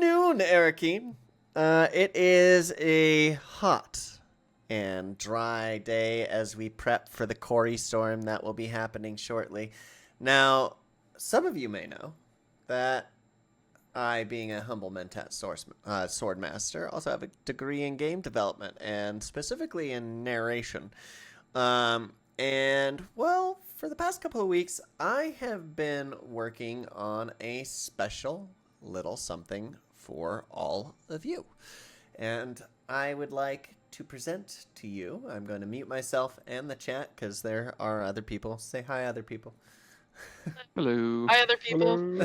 afternoon, Erikine. It is a hot and dry day as we prep for the Corey storm that will be happening shortly. Now, some of you may know that I, being a humble Mentat swordmaster, also have a degree in game development and specifically in narration. And, well, for the past couple of weeks, I have been working on a special little something for all of you. And I would like to present to you, I'm going to mute myself and the chat because there are other people. Say hi, other people. Hello. Hi, other people. I'm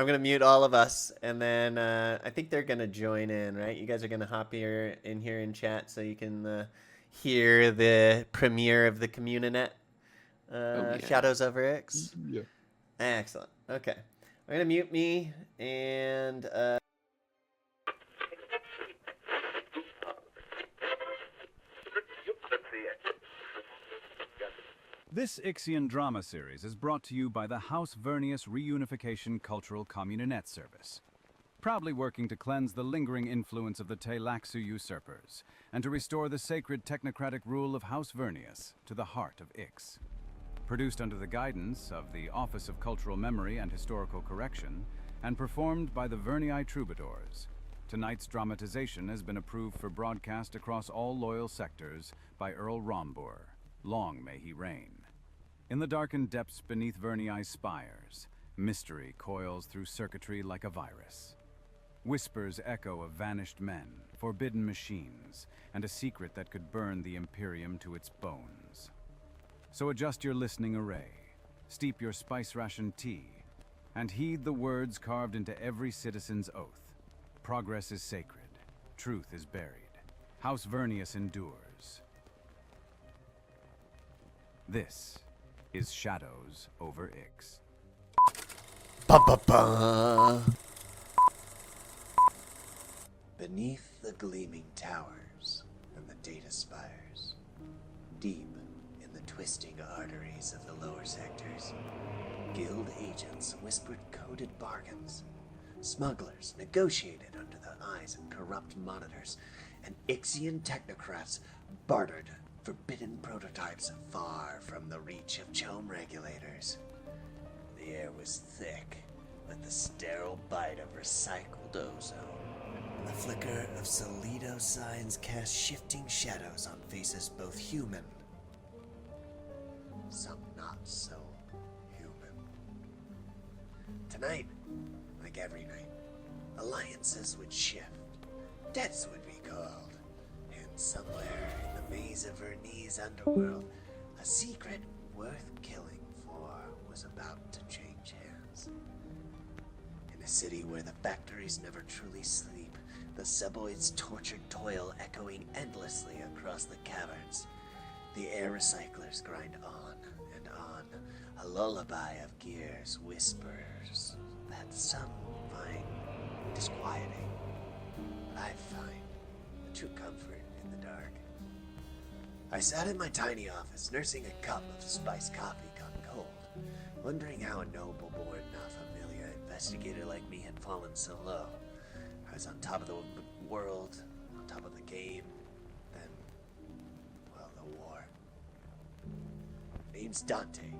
going to mute all of us, and then I think they're going to join in, right? You guys are going to hop here in chat so you can hear the premiere of the Communinet, yeah. Shadows over X. Yeah. Excellent. Okay. I'm going to mute me, and... This Ixian drama series is brought to you by the House Vernius Reunification Cultural Communinet Service, proudly working to cleanse the lingering influence of the Teilaxu usurpers and to restore the sacred technocratic rule of House Vernius to the heart of Ix. Produced under the guidance of the Office of Cultural Memory and Historical Correction and performed by the Vernii Troubadours, tonight's dramatization has been approved for broadcast across all loyal sectors by Earl Rombor. Long may he reign. In the darkened depths beneath Vernii's spires, mystery coils through circuitry like a virus. Whispers echo of vanished men, forbidden machines, and a secret that could burn the Imperium to its bones. So adjust your listening array, steep your spice ration tea, and heed the words carved into every citizen's oath. Progress is sacred, truth is buried. House Vernius endures. This is Shadows over Ix. Ba-ba-ba. Beneath the gleaming towers and the data spires, deep in the twisting arteries of the lower sectors, guild agents whispered coded bargains. Smugglers negotiated under the eyes of corrupt monitors, and Ixian technocrats bartered forbidden prototypes far from the reach of chome regulators. The air was thick with the sterile bite of recycled ozone. The flicker of Solido signs cast shifting shadows on faces both human, some not so human. Tonight, like every night, alliances would shift, debts would be called, and somewhere in the maze of Verni's underworld, a secret worth killing for was about to change hands. In a city where the factories never truly sleep, the suboid's tortured toil echoing endlessly across the caverns, the air recyclers grind on and on, a lullaby of gears whispers that some find disquieting, but I find a true comfort in the dark. I sat in my tiny office, nursing a cup of spiced coffee gone cold, wondering how a noble-born, not familiar investigator like me had fallen so low. I was on top of the world, on top of the game, then, well, the war. Name's Dante,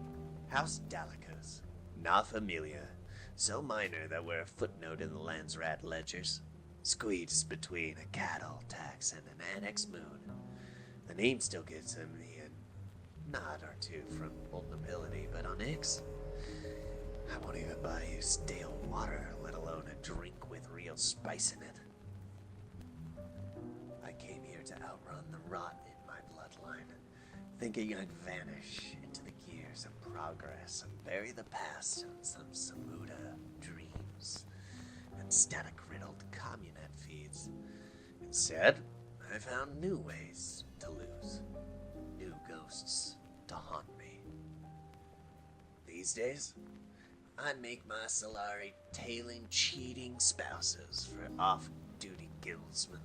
House Dalicos, Na Familia, so minor that we're a footnote in the Landsrat ledgers, squeezed between a cattle tax and an annex moon. The name still gives him the nod or two from old nobility, but on Ix, I won't even buy you stale water, let alone a drink with real spice in it. I came here to outrun the rot in my bloodline, thinking I'd vanish into the gears of progress and bury the past in some Samuda dreams and static-riddled communet feeds. Instead, I found new ways to lose, new ghosts to haunt me. These days, I make my Solari tailing cheating spouses for off-duty guildsmen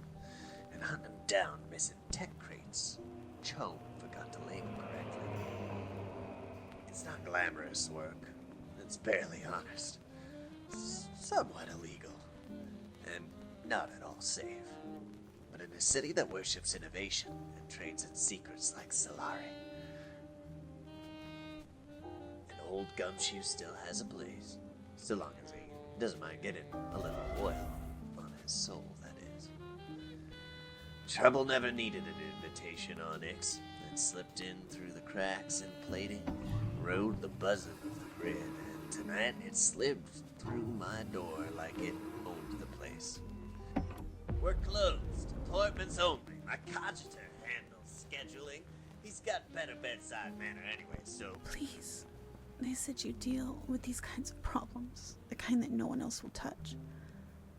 and hunt them down missing tech crates Chome forgot to label correctly. It's not glamorous work. It's barely honest. somewhat illegal, and not at all safe. But in a city that worships innovation and trades in secrets like Solari, an old gumshoe still has a place, so long as he doesn't mind getting a little oil on his soul, that is. Trouble never needed an invitation, Onyx, and slipped in through the cracks in plating, rode the buzzing of the grid, and tonight it slipped through my door like it owned the place. We're closed. Appointments only. My cogitator handles scheduling. He's got better bedside manner anyway, so... Please. They said you deal with these kinds of problems, the kind that no one else will touch.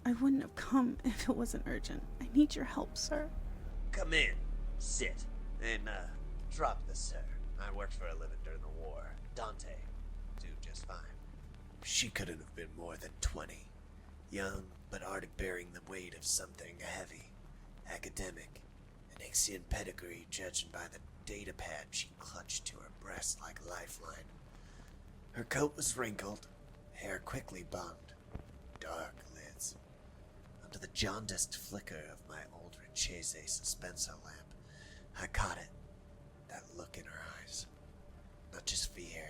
I wouldn't have come if it wasn't urgent. I need your help, sir. Come in, sit, and, drop the sir. I worked for a living during the war. Dante, do just fine. She couldn't have been more than 20. Young, but already bearing the weight of something heavy. Academic, an Ixian pedigree judging by the data pad she clutched to her breast like a lifeline. Her coat was wrinkled, hair quickly bonged, dark lids. Under the jaundiced flicker of my old Richese suspensor lamp, I caught it, that look in her eyes. Not just fear,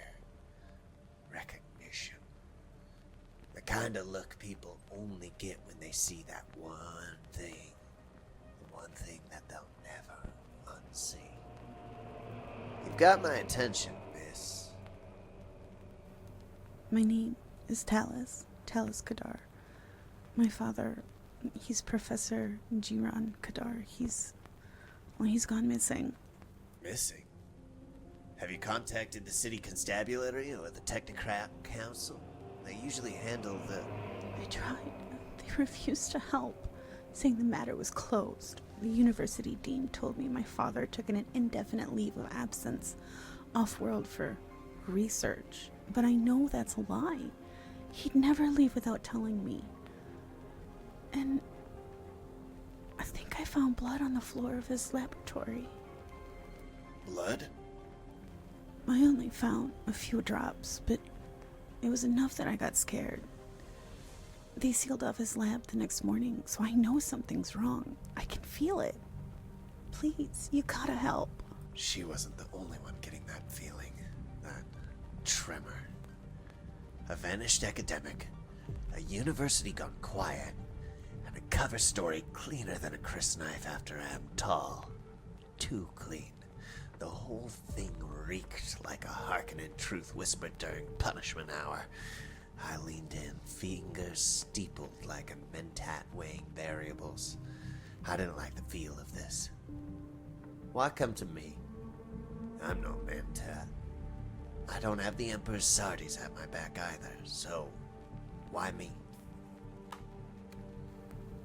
recognition. The kind of look people only get when they see that one thing. The one thing that they'll never unsee. You've got my attention, miss. My name is Talis Kadar. My father, he's Professor Jiran Kadar. He's gone missing. Missing? Have you contacted the city constabulary or the technocrat council? They usually handle the... I tried. They refused to help, saying the matter was closed. The university dean told me my father took an indefinite leave of absence off-world for research. But I know that's a lie. He'd never leave without telling me. And I think I found blood on the floor of his laboratory. Blood? I only found a few drops, but it was enough that I got scared. They sealed off his lab the next morning, so I know something's wrong. I can feel it. Please, you gotta help. She wasn't the only one getting that feeling. That tremor. A vanished academic, a university gone quiet, and a cover story cleaner than a crysknife after Amtal. Too clean. The whole thing reeked like a hearkening truth whispered during punishment hour. I leaned in, fingers steepled like a mentat weighing variables. I didn't like the feel of this. Why come to me? I'm no mentat. I don't have the Emperor's Sardis at my back either, so why me?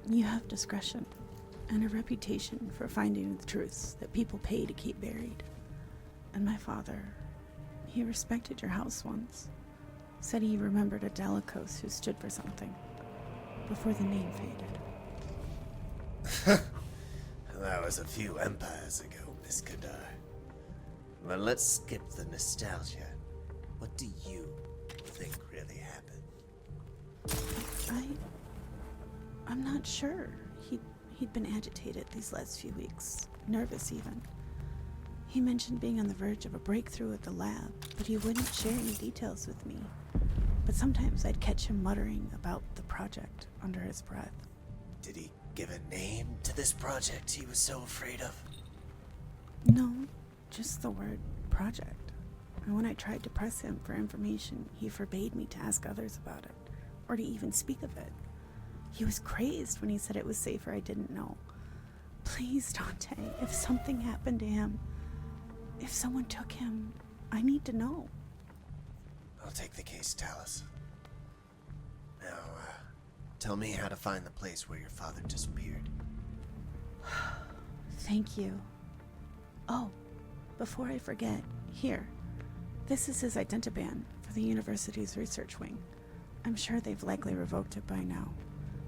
You have discretion and a reputation for finding the truths that people pay to keep buried. And my father, he respected your house once. Said he remembered a Delicos who stood for something before the name faded. That was a few empires ago, Miss Kadar. But let's skip the nostalgia. What do you think really happened? I'm not sure. He'd been agitated these last few weeks, nervous even. He mentioned being on the verge of a breakthrough at the lab, but he wouldn't share any details with me. But sometimes I'd catch him muttering about the project under his breath. Did he give a name to this project he was so afraid of? No, just the word project. And when I tried to press him for information, he forbade me to ask others about it, or to even speak of it. He was crazed when he said it was safer I didn't know. Please, Dante, if something happened to him, if someone took him, I need to know. I'll take the case, Talis. Now, tell me how to find the place where your father disappeared. Thank you. Oh, before I forget, here. This is his identiband for the university's research wing. I'm sure they've likely revoked it by now,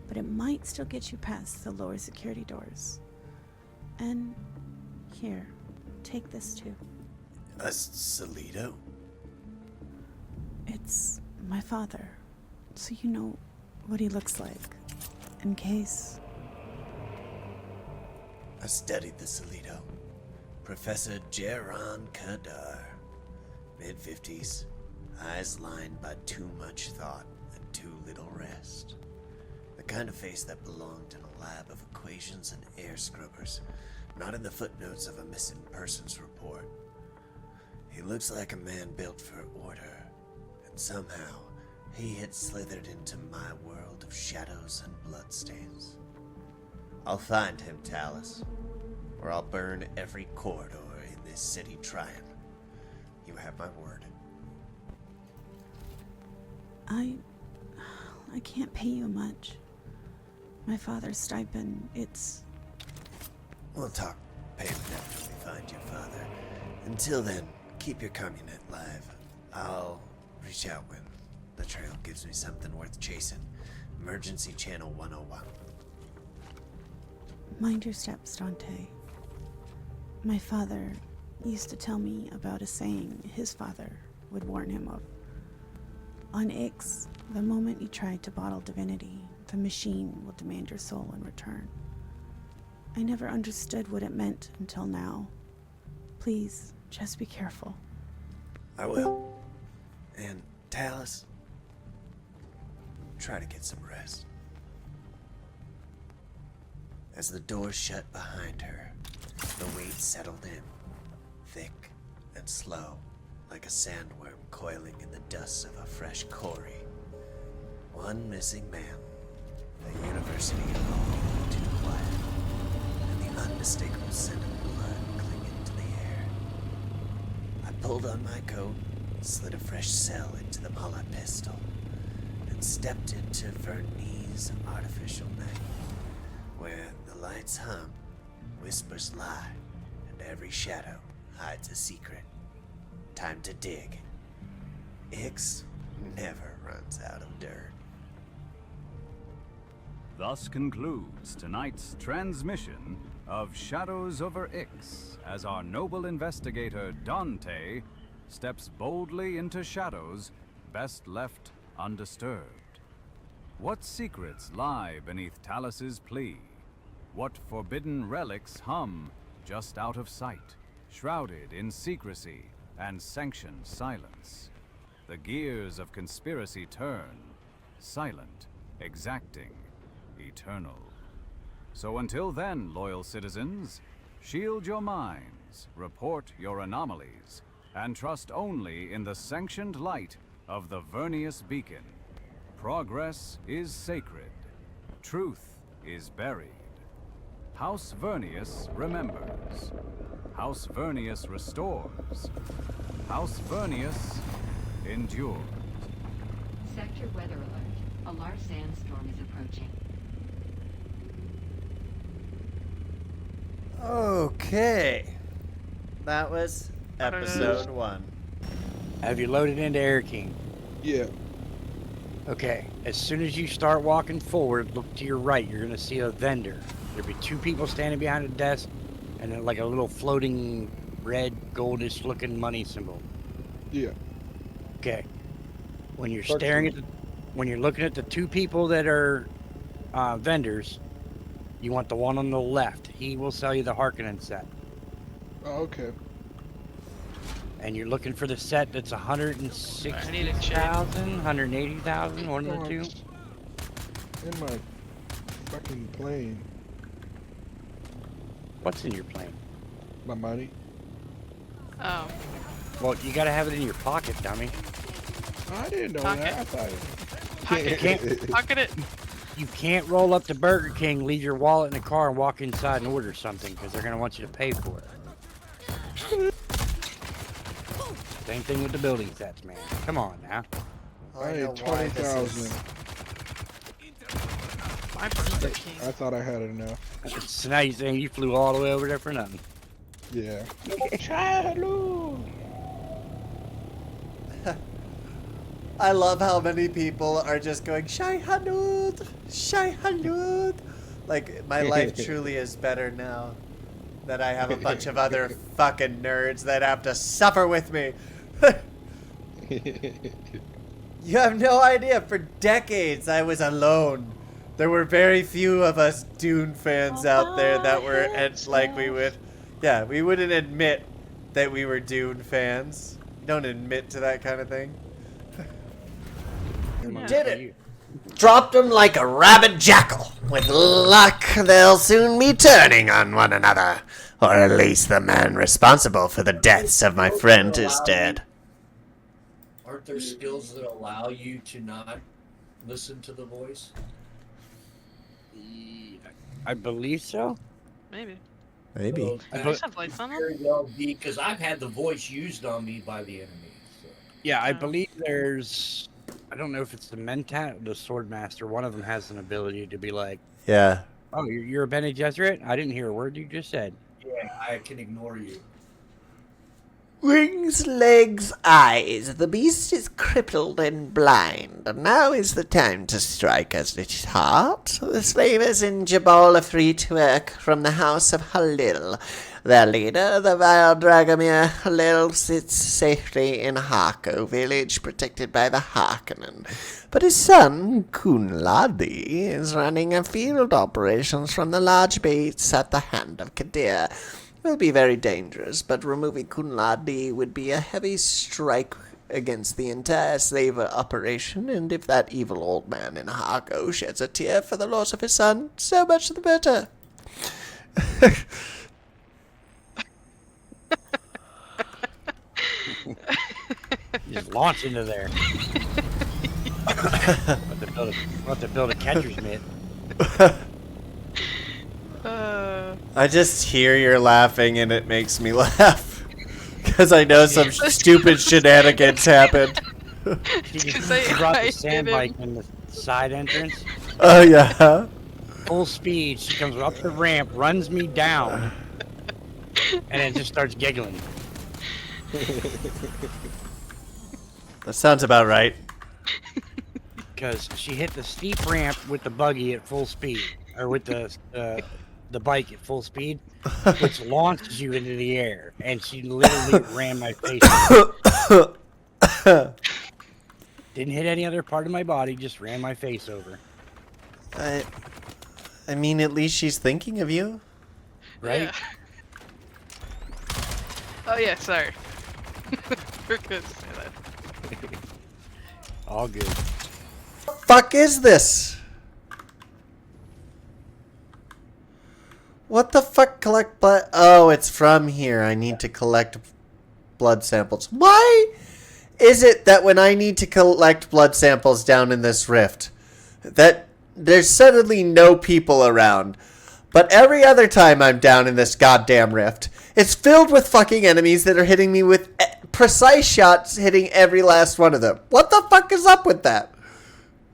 but it might still get you past the lower security doors. And here, take this too. A Solido? It's my father, so you know what he looks like, in case... I studied the Solito. Professor Jaron Kadar. Mid-50s. Eyes lined by too much thought and too little rest. The kind of face that belonged in a lab of equations and air scrubbers, not in the footnotes of a missing persons report. He looks like a man built for order, and somehow he had slithered into my world of shadows and bloodstains. I'll find him, Talus, or I'll burn every corridor in this city trying. You have my word. I can't pay you much. My father's stipend, it's... We'll talk payment after we find your father. Until then, keep your communet live. I'll reach out when the trail gives me something worth chasing. Emergency Channel 101. Mind your steps, Dante. My father used to tell me about a saying his father would warn him of. On Ix, the moment you try to bottle divinity, the machine will demand your soul in return. I never understood what it meant until now. Please, just be careful. I will. And Talus, try to get some rest. As the door shut behind her, the weight settled in, thick and slow, like a sandworm coiling in the dust of a fresh quarry. One missing man, the university alone too quiet, and the unmistakable scent of blood clinging to the air. I pulled on my coat, slid a fresh cell into the Mala pistol, and stepped into Verni's artificial night, where the lights hum, whispers lie, and every shadow hides a secret. Time to dig. Ix never runs out of dirt. Thus concludes tonight's transmission of Shadows over Ix, as our noble investigator Dante steps boldly into shadows best left undisturbed. What secrets lie beneath Talus's plea? What forbidden relics hum just out of sight, shrouded in secrecy and sanctioned silence? The gears of conspiracy turn, silent, exacting, eternal. So until then, loyal citizens, shield your minds, report your anomalies, and trust only in the sanctioned light of the Vernius beacon. Progress is sacred. Truth is buried. House Vernius remembers. House Vernius restores. House Vernius endures. Sector weather alert. A large sandstorm is approaching. Okay. That was episode 1. Have you loaded into Air King? Yeah. Okay. As soon as you start walking forward, look to your right. You're going to see a vendor. There'll be 2 people standing behind a desk and then like a little floating red, goldish looking money symbol. Yeah. Okay. When you're staring at when you're looking at the 2 people that are vendors, you want the one on the left. He will sell you the Harkonnen set. Oh, okay. And you're looking for the set that's 160,000, 180,000, one of the 2. In my fucking plane. What's in your plane? My money. Oh. Well, you gotta have it in your pocket, dummy. I didn't know Pocket. that. I thought Pocket it. You can't roll up to Burger King, leave your wallet in the car, and walk inside and order something because they're gonna want you to pay for it. Same thing with the building sets, man. Come on now. I know need why this 20,000. is- My Burger King. I thought I had enough. So now you're saying you flew all the way over there for nothing. Yeah. I love how many people are just going, Shai Hanud! Shai Hanud! Like, my life truly is better now that I have a bunch of other fucking nerds that have to suffer with me. You have no idea. For decades, I was alone. There were very few of us Dune fans out there that were we would. Yeah, we wouldn't admit that we were Dune fans. You don't admit to that kind of thing. Yeah. Did it. Dropped them like a rabid jackal. With luck, they'll soon be turning on one another. Or at least the man responsible for the deaths of my friend is dead. Aren't there skills that allow you to not listen to the voice? I believe so. Maybe. Maybe. So I that have lights on them. very well be, because I've had the voice used on me by the enemy. So. Yeah, I believe there's. I don't know if it's the the sword master. One of them has an ability to be like, Yeah. "Oh, you're a Bene Gesserit? I didn't hear a word you just said." Yeah, I can ignore you. Wings, legs, eyes. The beast is crippled and blind. And now is the time to strike at its heart. The slavers in Jabal are free to work from the house of Halil. Their leader, the vile Dragomir Halil, sits safely in Harko village, protected by the Harkonnen. But his son, Kunladi, is running a field operations from the large base at the hand of Kadir. Will be very dangerous, but removing Kunladi would be a heavy strike against the entire slaver operation, and if that evil old man in Harko sheds a tear for the loss of his son, so much the better. Just launch into there. We'll have to build a catcher's mitt. I just hear you're laughing and it makes me laugh. Because I know some stupid shenanigans happened. She I brought the hit sand him. bike in the side entrance. Oh, yeah. Full speed. She comes up the ramp, runs me down, and then just starts giggling. That sounds about right. Because she hit the steep ramp with the buggy at full speed, or with the bike at full speed, which launches you into the air, and she literally ran my face over. Didn't hit any other part of my body, just ran my face over. I mean, at least she's thinking of you. Right? Yeah. Oh yeah, sorry. We're good to say that. All good. Fuck is this? What the fuck collect blood? Oh, it's from here. I need to collect blood samples. Why is it that when I need to collect blood samples down in this rift, that there's suddenly no people around, but every other time I'm down in this goddamn rift, it's filled with fucking enemies that are hitting me with precise shots, hitting every last one of them. What the fuck is up with that?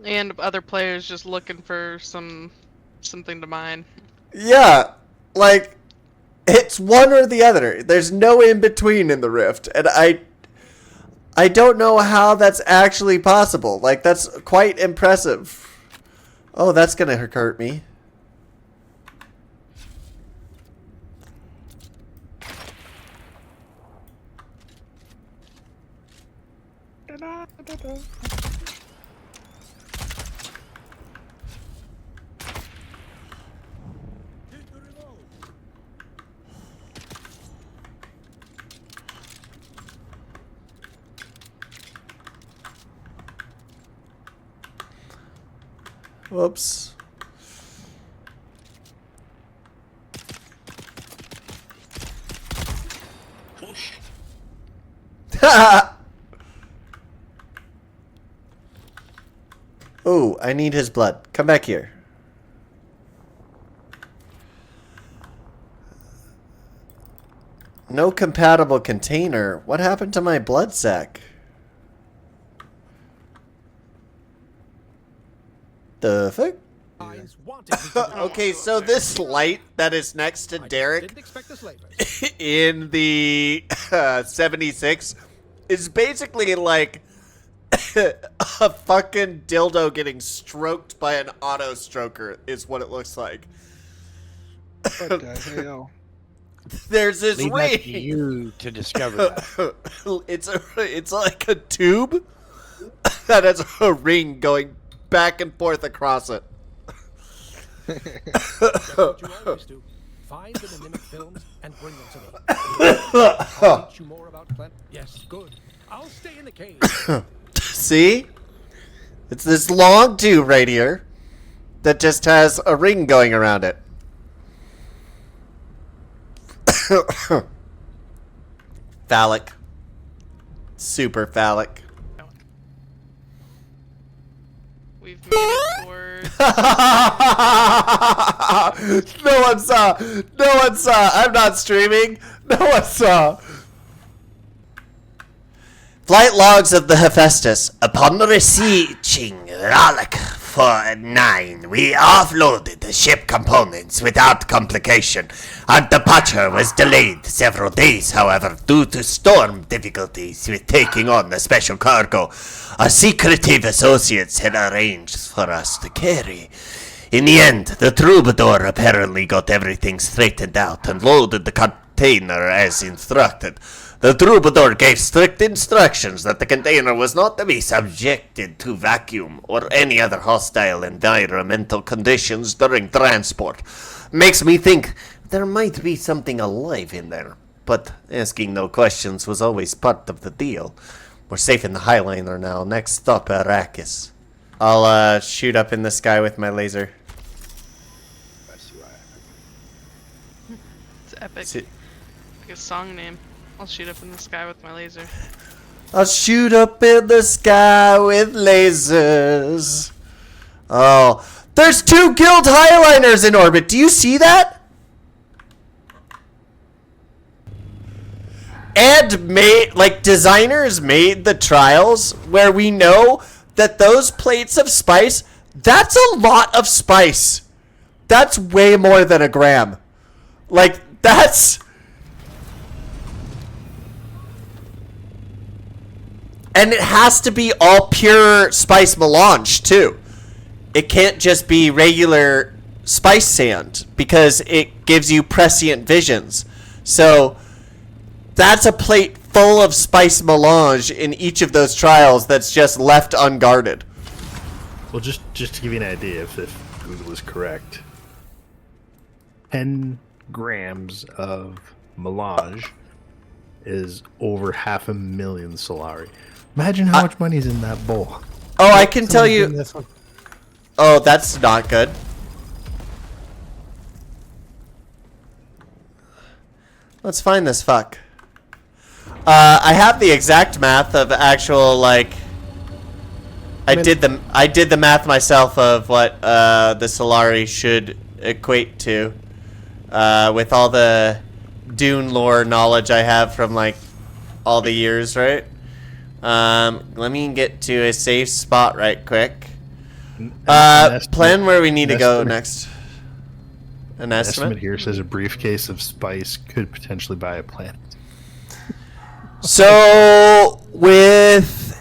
And other players just looking for something to mine. Yeah, like, it's one or the other. There's no in between in the rift, and I don't know how that's actually possible. Like, that's quite impressive. Oh, that's gonna hurt me. Whoops. Oh, I need his blood. Come back here. No compatible container. What happened to my blood sack? The fuck? Okay, so this light that is next to Derek in the 76 is basically like a fucking dildo getting stroked by an auto stroker is what it looks like. What the hell? There's this Leave ring. that to you to discover that. It's like a tube that has a ring going back and forth across it. That's what you always do. Find the mimic films and bring them to me. I'll teach you more about plant. Yes, good. I'll stay in the cave. See? It's this long tube right here that just has a ring going around it. Phallic. Super phallic. We've made it towards. No one saw. No one saw. I'm not streaming. No one saw. Flight logs of the Hephaestus. Upon reaching Ralak 49, we offloaded the ship components without complication. Our departure was delayed several days, however, due to storm difficulties with taking on the special cargo our secretive associates had arranged for us to carry. In the end, the troubadour apparently got everything straightened out and loaded the container as instructed. The troubadour gave strict instructions that the container was not to be subjected to vacuum or any other hostile environmental conditions during transport. Makes me think there might be something alive in there, but asking no questions was always part of the deal. We're safe in the Highliner now. Next stop, Arrakis. I'll shoot up in the sky with my laser. It's epic. Like a song name. I'll shoot up in the sky with my laser. I'll shoot up in the sky with lasers. Oh, there's 2 Guild Highliners in orbit. Do you see that? And designers made the trials where we know that those plates of spice, that's a lot of spice. That's way more than a gram. That's... And it has to be all pure spice melange, too. It can't just be regular spice sand, because it gives you prescient visions. So, that's a plate full of spice melange in each of those trials that's just left unguarded. Well, just to give you an idea, if Google is correct, 10 grams of melange is over 500,000 Solari. Imagine how much money is in that bowl. Oh, I can tell you. Oh, that's not good. Let's find this fuck. I have the exact math of actual I did the math myself of what the Solari should equate to, with all the Dune lore knowledge I have from all the years, right? Let me get to a safe spot right quick. Plan where we need to go next. An estimate here says a briefcase of spice could potentially buy a planet. So with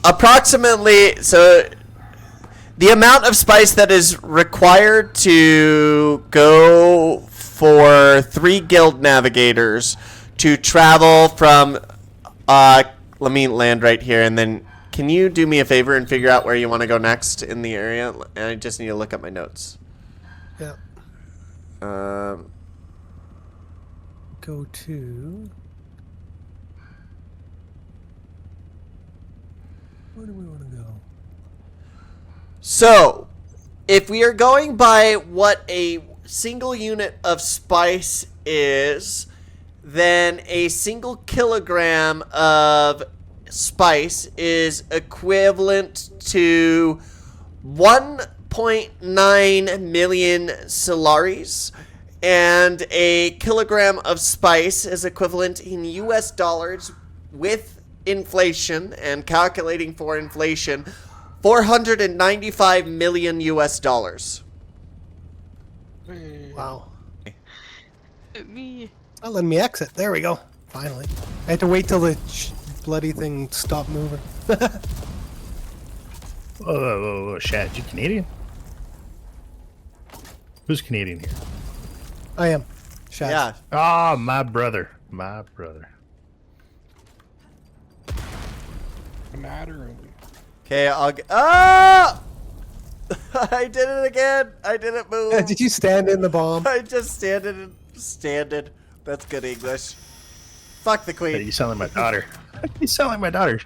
approximately, the amount of spice that is required to go for 3 guild navigators to travel from let me land right here, and then can you do me a favor and figure out where you want to go next in the area? I just need to look at my notes. Yeah. Go to... Where do we want to go? So, if we are going by what a single unit of spice is, then a single kilogram of spice is equivalent to 1.9 million Solaris, and a kilogram of spice is equivalent in US dollars with inflation and calculating for inflation, 495 million US dollars. Wow. Me. Oh, let me exit. There we go. Finally. I had to wait till the bloody thing stopped moving. Whoa, Shad, you Canadian? Who's Canadian here? I am. Shad. Yeah. Ah, my brother. My brother. matter. Okay, I'll get... Ah! I did it again. I didn't move. Did you stand in the bomb? I just standed. That's good English. Fuck the queen. Hey, you sound like my daughter. You sound like my daughter.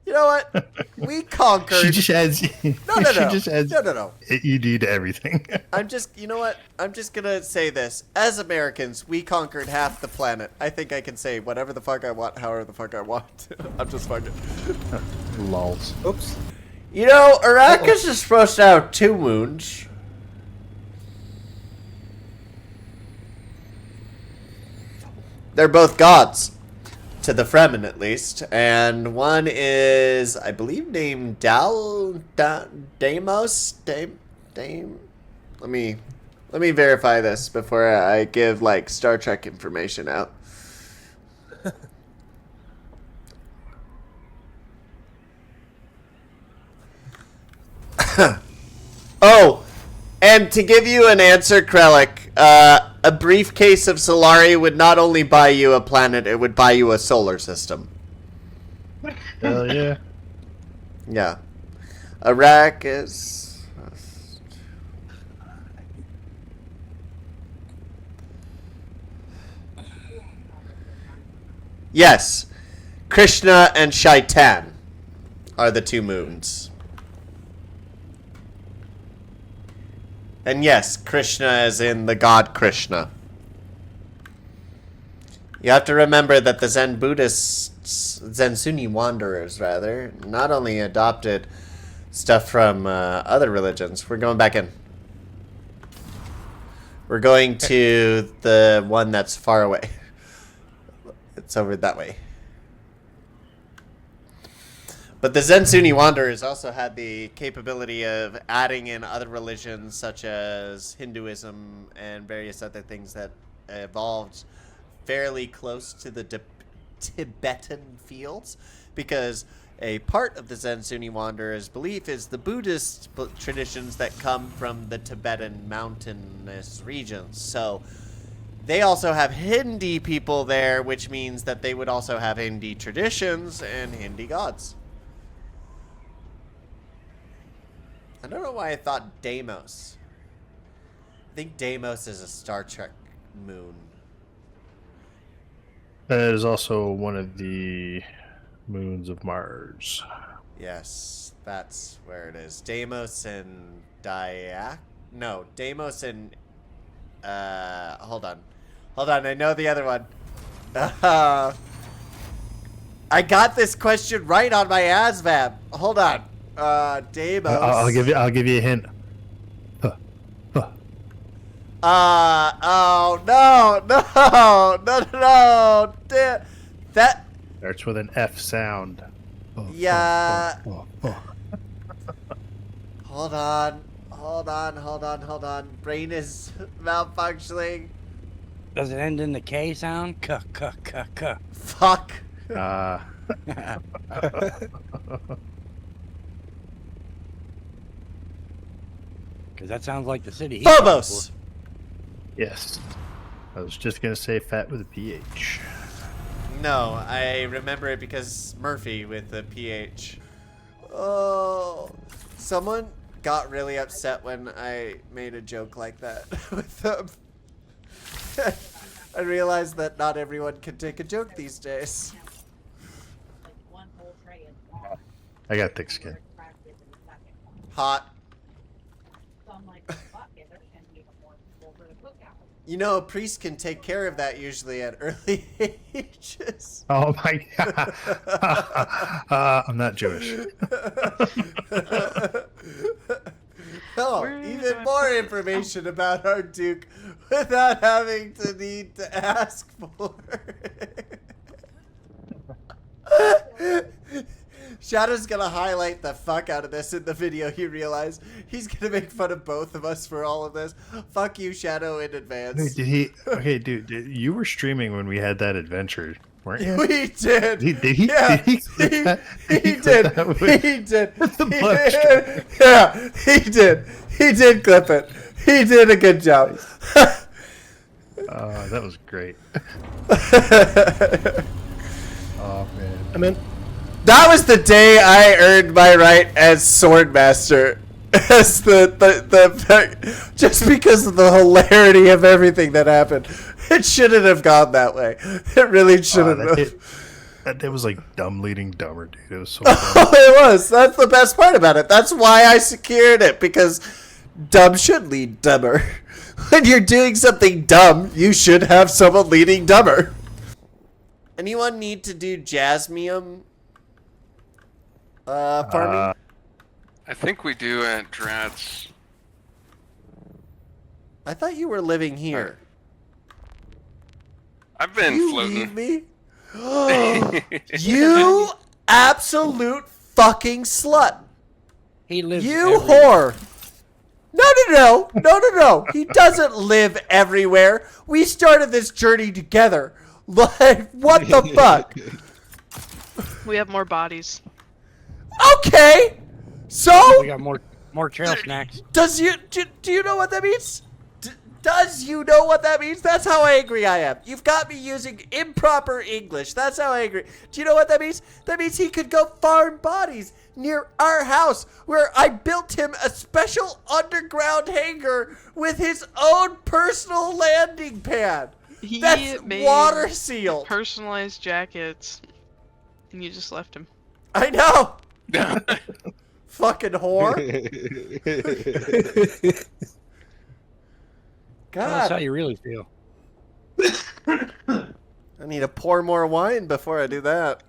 You know what? We conquered. She just adds. No. Just adds No. ED to everything. You know what? I'm just gonna say this. As Americans, we conquered half the planet. I think I can say whatever the fuck I want, however the fuck I want. I'm just fucking. Lols. Oops. You know, Arrakis is supposed to have 2 moons. They're both gods. To the Fremen, at least. And one is, I believe, named Deimos? Let me verify this before I give, like, Star Trek information out. Oh, and to give you an answer, Krellick, a briefcase of Solari would not only buy you a planet, it would buy you a solar system. Hell yeah. Yeah. Arrakis. Yes. Krishna and Shaitan are the 2 moons. And yes, Krishna as in the god Krishna. You have to remember that the Zen Buddhists, Zen Sunni wanderers rather, not only adopted stuff from other religions. We're going back in. We're going to the one that's far away. It's over that way. But the Zen Sunni wanderers also had the capability of adding in other religions such as Hinduism and various other things that evolved fairly close to the Tibetan fields, because a part of the Zen Sunni wanderers' belief is the Buddhist traditions that come from the Tibetan mountainous regions. So they also have Hindi people there, which means that they would also have Hindi traditions and Hindi gods. I don't know why I thought Deimos. I think Deimos is a Star Trek moon. That is also one of the moons of Mars. Yes, that's where it is. Deimos and Deimos and... Hold on, I know the other one. I got this question right on my ASVAB. Hold on. Deimos. I'll give you a hint. Oh no. That Starts with an F sound. yeah. Hold on. Brain is malfunctioning. Does it end in the K sound? K. Fuck. Because that sounds like the city. Phobos. Yes. I was just gonna say fat with a PH. No, I remember it because Murphy with the PH. Oh, someone got really upset when I made a joke like that with them. I realized that not everyone can take a joke these days. I got thick skin. Hot. You know, a priest can take care of that usually at early ages. Oh my god. I'm not Jewish. Oh, even more information about our Duke without having to need to ask for it. Shadow's gonna highlight the fuck out of this in the video, you realize. He's gonna make fun of both of us for all of this. Fuck you, Shadow, in advance. Wait, did he? Okay, dude, you were streaming when we had that adventure, weren't you? We did. Did he? Yeah, did he clip that? He clip did. that with- He did. with the He blood did. Yeah, he did. He did clip it. He did a good job. That was great. Oh man. I'm in. That was the day I earned my right as Swordmaster. As just because of the hilarity of everything that happened. It shouldn't have gone that way. It really shouldn't have. That day was like dumb leading dumber, dude. It was so Oh, funny. it was. That's the best part about it. That's why I secured it, because dumb should lead dumber. When you're doing something dumb, you should have someone leading dumber. Anyone need to do Jasmium farming? I think we do at Drat's. I thought you were living here. I've been You floating. leave me? You absolute fucking slut. He lives. You whore. No. He doesn't live everywhere. We started this journey together. Like, what the fuck? We have more bodies. Okay. So We got more trail snacks. do you know what that means? Does you know what that means? That's how angry I am. You've got me using improper English. That's how angry. Do you know what that means? That means he could go farm bodies near our house, where I built him a special underground hangar with his own personal landing pad. That's made water sealed. Personalized jackets, and you just left him. I know. Fucking whore. Tell us how God. you really feel. I need to pour more wine before I do that.